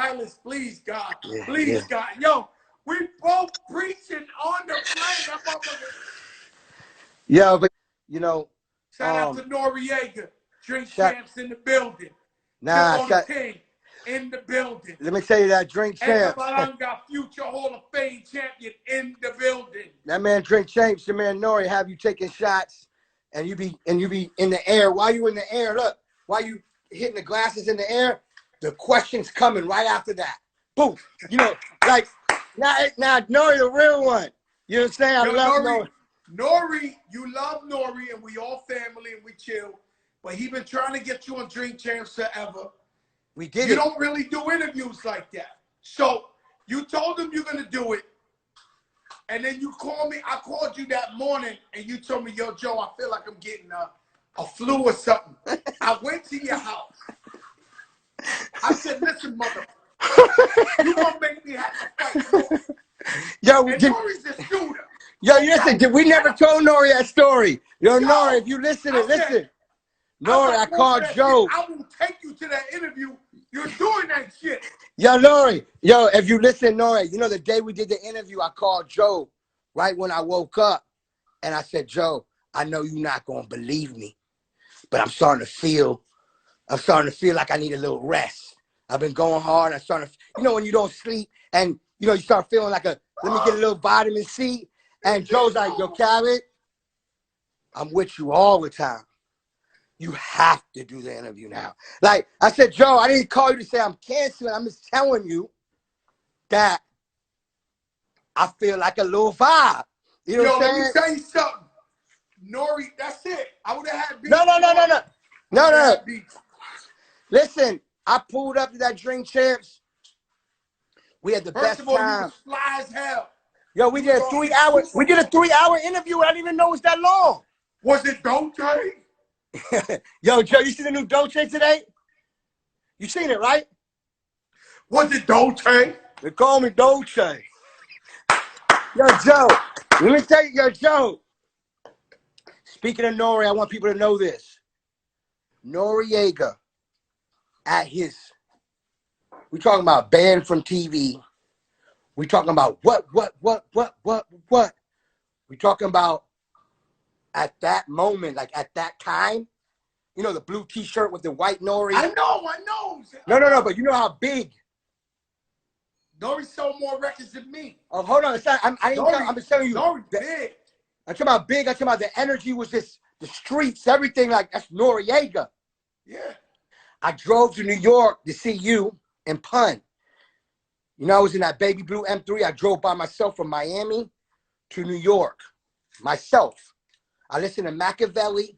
silence, please, God. Yeah, Please, God. Yo, we both preaching on the plane. Yo, but you know, shout out to Noreaga. Drink shout, champs in the building. nah, Triple King in the building. Let me tell you that Drink Champs. Timbaland, future Hall of Fame champion in the building. That man Drink Champs, your man Nori, have you taking shots, and you be in the air. While you in the air, look, while you hitting the glasses in the air, the questions coming right after that. Boom. You know, like now Nori the real one. You know what I'm saying? I love Nori. Nori, you love Nori, and we all family and we chill. But he been trying to get you on Drink Champs forever. We did. You don't really do interviews like that. So you told him you're gonna do it, and then you called me. I called you that morning, and you told me, "Yo, Joe, I feel like I'm getting a flu or something." I went to your house. I said, "Listen, mother, you gonna make me have to fight." Yo, and Nori's a shooter. Yo, listen, we never told Nori that story. Yo, Nori, if you listen, listen. Nori, I called Joe. I will take you to that interview. You're doing that shit. Yo, Nori. Yo, if you listen, Nori, you know the day we did the interview, I called Joe right when I woke up. And I said, Joe, I know you're not going to believe me, but I'm starting to feel like I need a little rest. I've been going hard. I'm starting to, you know, when you don't sleep and, you know, you start feeling like let me get a little vitamin C. And Joe's like, yo, Khaled, I'm with you all the time. You have to do the interview now. Like I said, Joe, I didn't call you to say I'm canceling. I'm just telling you that I feel like a little vibe. You know what I'm saying? Let me tell you something. Nori, that's it. I would have had beef. No. Listen, I pulled up to that Drink Champs. We had the best time. First of all, you was fly as hell. Yo, we did a 3-hour interview. I didn't even know it was that long. Was it Dolce? Yo, Joe, you see the new Dolce today? You seen it, right? Was it Dolce? They call me Dolce. Yo, Joe, let me tell you, yo, Joe. Speaking of Nori, I want people to know this. Noreaga, we talking about banned from TV. We talking about what? We talking about at that moment, like at that time, you know, the blue T-shirt with the white Nori. I know. No, but you know how big. Nori sold more records than me. Oh, hold on. I'm just telling you. Nori big. I'm talking about big. I'm talking about the energy was just the streets, everything. Like, that's Noreaga. Yeah. I drove to New York to see you and Pun. You know, I was in that baby blue M3. I drove by myself from Miami to New York. Myself. I listened to Machiavelli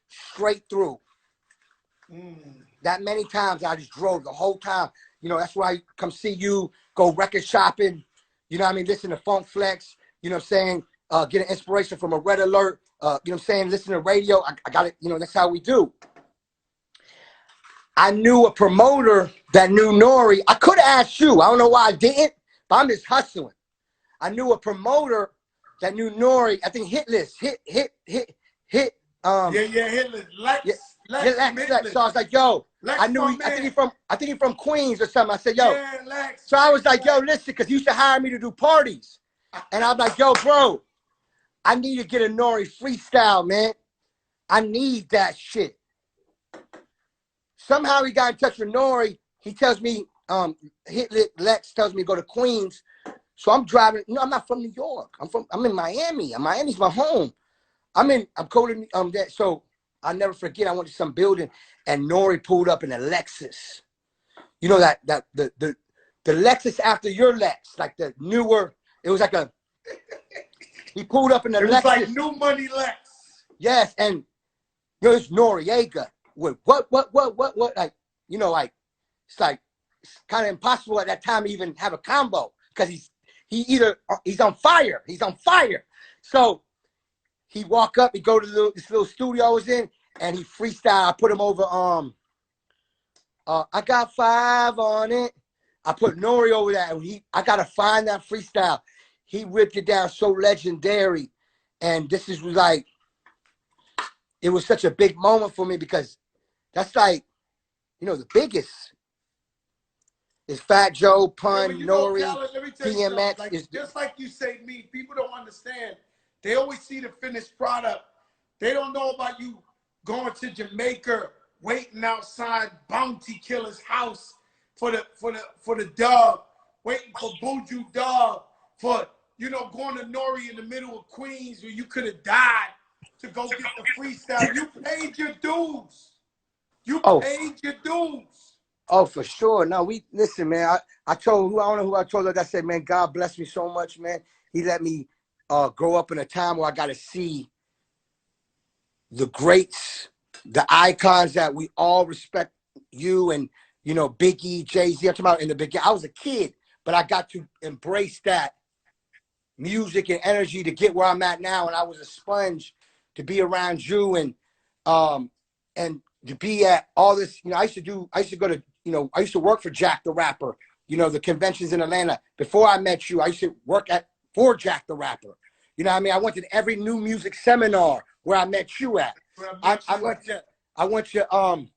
straight through. That many times I just drove the whole time. You know, that's why I come see you, go record shopping. You know what I mean? Listen to Funk Flex. You know what I'm saying? Get an inspiration from a Red Alert. You know what I'm saying? Listen to radio. I got it. You know, that's how we do. I knew a promoter that knew Nori. I could have asked you. I don't know why I didn't, but I'm just hustling. I knew a promoter that knew Nori. I think Hitless. Hit. Hit Hitless. Lex. So I was like, yo, Lex, I knew I think he's from Queens or something. I said, yo. Yeah, Lex. So I was like, yo, listen, because he used to hire me to do parties. And I'm like, yo, bro, I need to get a Nori freestyle, man. I need that shit. Somehow he got in touch with Nori. He tells me, Lex tells me to go to Queens. So I'm driving. You know, I'm not from New York. I'm in Miami. Miami's my home. I'm coding that. So I'll never forget. I went to some building and Nori pulled up in a Lexus. You know that the Lexus after your Lex, like the newer. It was like he pulled up in the Lexus. It was like new money Lex. Yes, and you know, it's Noreaga. With what? Like, you know, like it's like it's kind of impossible at that time to even have a combo because he's on fire. He's on fire. So he walk up, he go to this little studio I was in, and he freestyle. I put him over. I got 5 on it. I put Nori over that, and I gotta find that freestyle. He ripped it down so legendary, and this is like, it was such a big moment for me because that's like, you know, the biggest. It's Fat Joe, And Pun, when you go, Nori, Khaled, let me tell you something. DMX. Like, just like you say, me, people don't understand. They always see the finished product. They don't know about you going to Jamaica, waiting outside Bounty Killer's house for the dub, waiting for Buju Dub, for going to Nori in the middle of Queens where you could have died to go get the freestyle. You paid your dues. You paid your dues. Oh, for sure. No, listen, man. I don't know who I told her. I said, man, God bless me so much, man. He let me grow up in a time where I got to see the greats, the icons that we all respect. You and Biggie, Jay-Z. I'm talking about in the beginning. I was a kid, but I got to embrace that music and energy to get where I'm at now. And I was a sponge to be around you and to be at all this. I used to go to, I used to work for Jack the Rapper, the conventions in Atlanta. Before I met you, I used to work for Jack the Rapper. You know what I mean? I went to every new music seminar where I met you at. I went to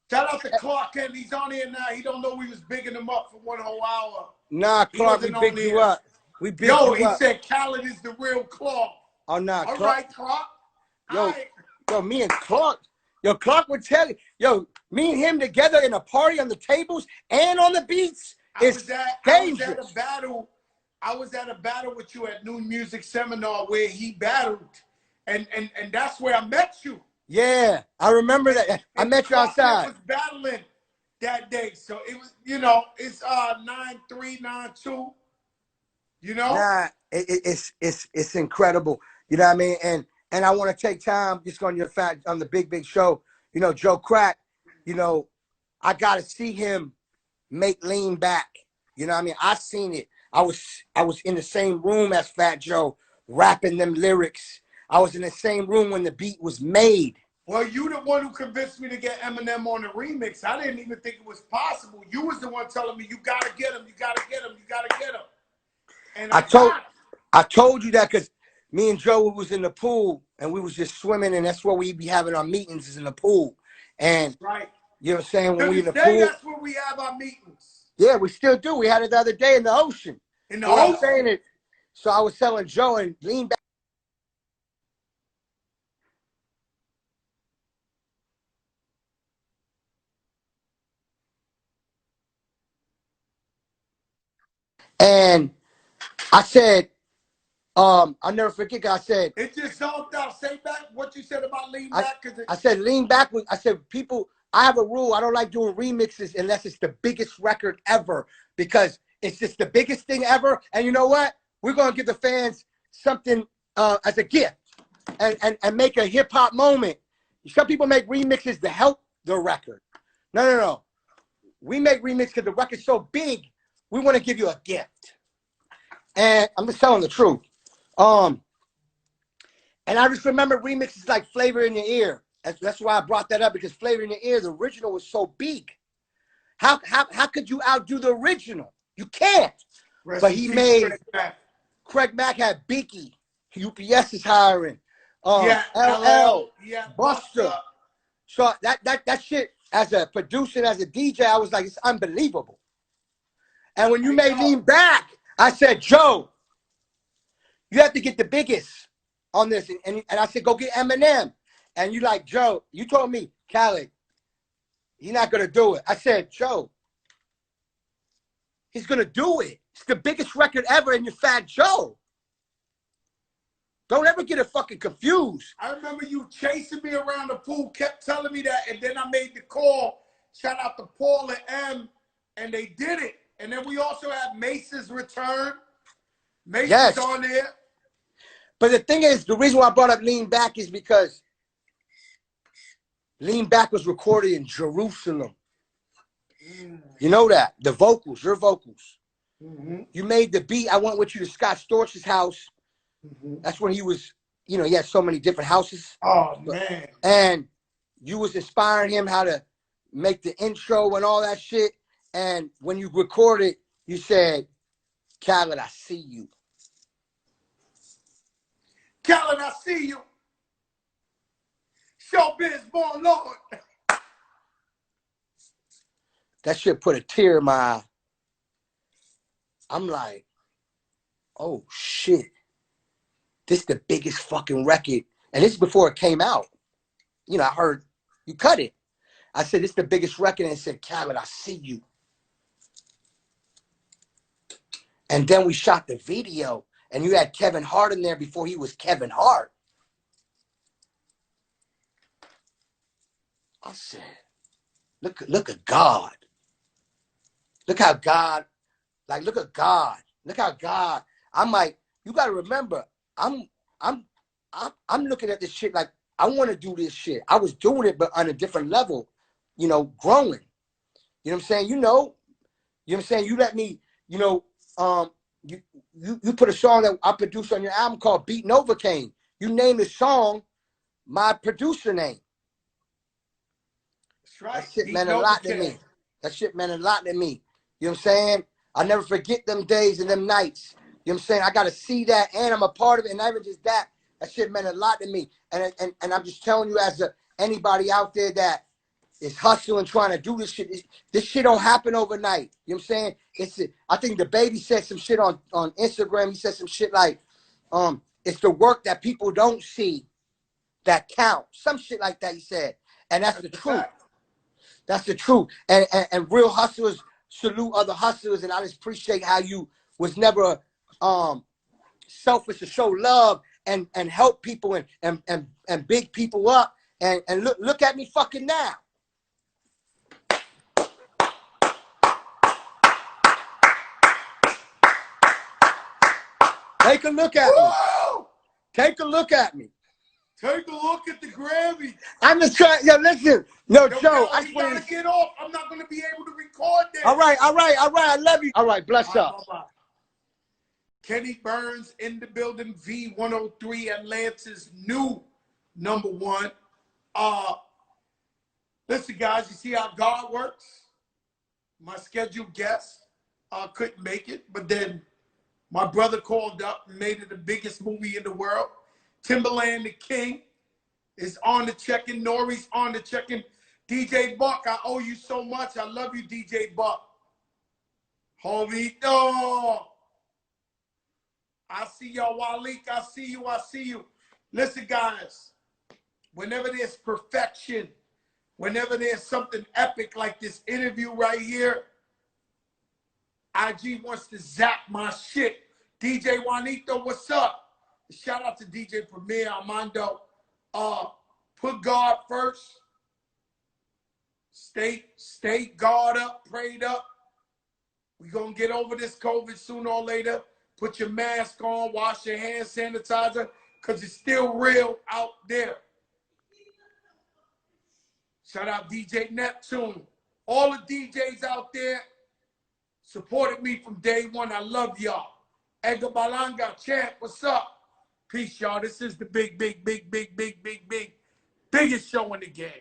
shout out to Clark and he's on here now. He don't know we was bigging him up for 1 whole hour. Nah, Clark, we bigged you up. We bigged you up. He said Khaled is the real Clark. Oh, nah, all Clark. Right, Clark. Yo, me and Clark. Yo, Clark would tell you, me and him together in a party on the tables and on the beats is dangerous. I was at a battle with you at New Music Seminar where he battled, and that's where I met you. Yeah, I remember that. I met you outside. Was battling that day, so it was, it's 9392. Nah, it's incredible. You know what I mean? And I want to take time just on your fact on the big show. Joe Crack. I got to see him make Lean Back. You know what I mean? I seen it. I was in the same room as Fat Joe rapping them lyrics. I was in the same room when the beat was made. Well, you the one who convinced me to get Eminem on the remix. I didn't even think it was possible. You was the one telling me you gotta get him, you gotta get him, you gotta get him. And I told you that because me and Joe was in the pool and we was just swimming, and that's where we be having our meetings is in the pool. And right. You know what I'm saying? When we in the pool, that's where we have our meetings. Yeah, we still do. We had it the other day in the ocean. In the ocean. Saying it. So I was telling Joe and Lean Back. And I said, I'll never forget. I said it just zoned out. Say back what you said about Lean Back. I said Lean Back. I said people. I have a rule. I don't like doing remixes unless it's the biggest record ever because it's just the biggest thing ever. And you know what? We're gonna give the fans something as a gift and make a hip hop moment. Some people make remixes to help the record. No. We make remixes because the record's so big. We want to give you a gift. And I'm just telling the truth. And I just remember remixes like Flavor in Your Ear. That's why I brought that up, because Flavor in Your Ear, the original was so big. How could you outdo the original? You can't. But he made Craig Mack had Beaky. UPS is hiring. LL, Buster. So that shit, as a producer, as a DJ, I was like, it's unbelievable. And when you made Lean Back, I said, Joe, you have to get the biggest on this. And I said, go get Eminem. And you like, Joe, you told me, Khaled, he's not going to do it. I said, Joe, he's going to do it. It's the biggest record ever, and you're Fat Joe. Don't ever get it fucking confused. I remember you chasing me around the pool, kept telling me that, and then I made the call. Shout out to Paul and M, and they did it. And then we also had Mace's return. Mace's on there. But the thing is, the reason why I brought up Lean Back is because Lean Back was recorded in Jerusalem. You know that. The vocals, your vocals. You made the beat. I went with you to Scott Storch's house. That's when he was, he had so many different houses. Oh, man. And you was inspiring him how to make the intro and all that shit. And when you recorded, you said, Khaled, I see you. Khaled, I see you. Showbiz born Lord. That shit put a tear in my eye. I'm like, oh shit, this is the biggest fucking record. And this is before it came out. You know, I heard you cut it. I said, this is the biggest record. And it said, Khaled, I see you. And then we shot the video. And you had Kevin Hart in there before he was Kevin Hart. I said, look at God. Look how God, like, look at God. Look how God. I'm like, you got to remember, I'm looking at this shit like, I want to do this shit. I was doing it, but on a different level, you know, growing. You know what I'm saying? You know what I'm saying? You let me, you know, you put a song that I produced on your album called Beat Novocaine. You named the song my producer name. That's right. That shit meant a lot to me. That shit meant a lot to me. You know what I'm saying? I'll never forget them days and them nights. You know what I'm saying? I got to see that, and I'm a part of it, and not even just that. That shit meant a lot to me. And I'm just telling you, as anybody out there that is hustling, trying to do this shit don't happen overnight. You know what I'm saying? I think the baby said some shit on Instagram. He said some shit like, it's the work that people don't see that counts. Some shit like that he said. And that's the truth. That's the truth. And real hustlers salute other hustlers, and I just appreciate how you was never selfish to show love and help people and big people up. And look at me fucking now. Take a look at me. Take a look at me. Take a look at the Grammy. I'm just trying. Yo, listen. Yo, Joe, I just gotta get off. I'm not gonna be able to record this. All right. I love you. All right, bless up. Bye-bye. Kenny Burns in the building. V103, Atlanta's new #1. Listen, guys, you see how God works? My scheduled guest couldn't make it, but then my brother called up and made it the biggest movie in the world. Timbaland, the king, is on the check-in. Nori's on the check-in. DJ Buck, I owe you so much. I love you, DJ Buck. Jovito. I see y'all, Walik. I see you. Listen, guys, whenever there's perfection, whenever there's something epic like this interview right here, IG wants to zap my shit. DJ Juanito, what's up? Shout out to DJ Premier Armando. Put God first. Stay God up, prayed up. We're going to get over this COVID sooner or later. Put your mask on, wash your hands, sanitizer, because it's still real out there. Shout out DJ Neptune. All the DJs out there supported me from day one. I love y'all. Edgar Balanga, champ, what's up? Peace, y'all. This is the biggest show in the game.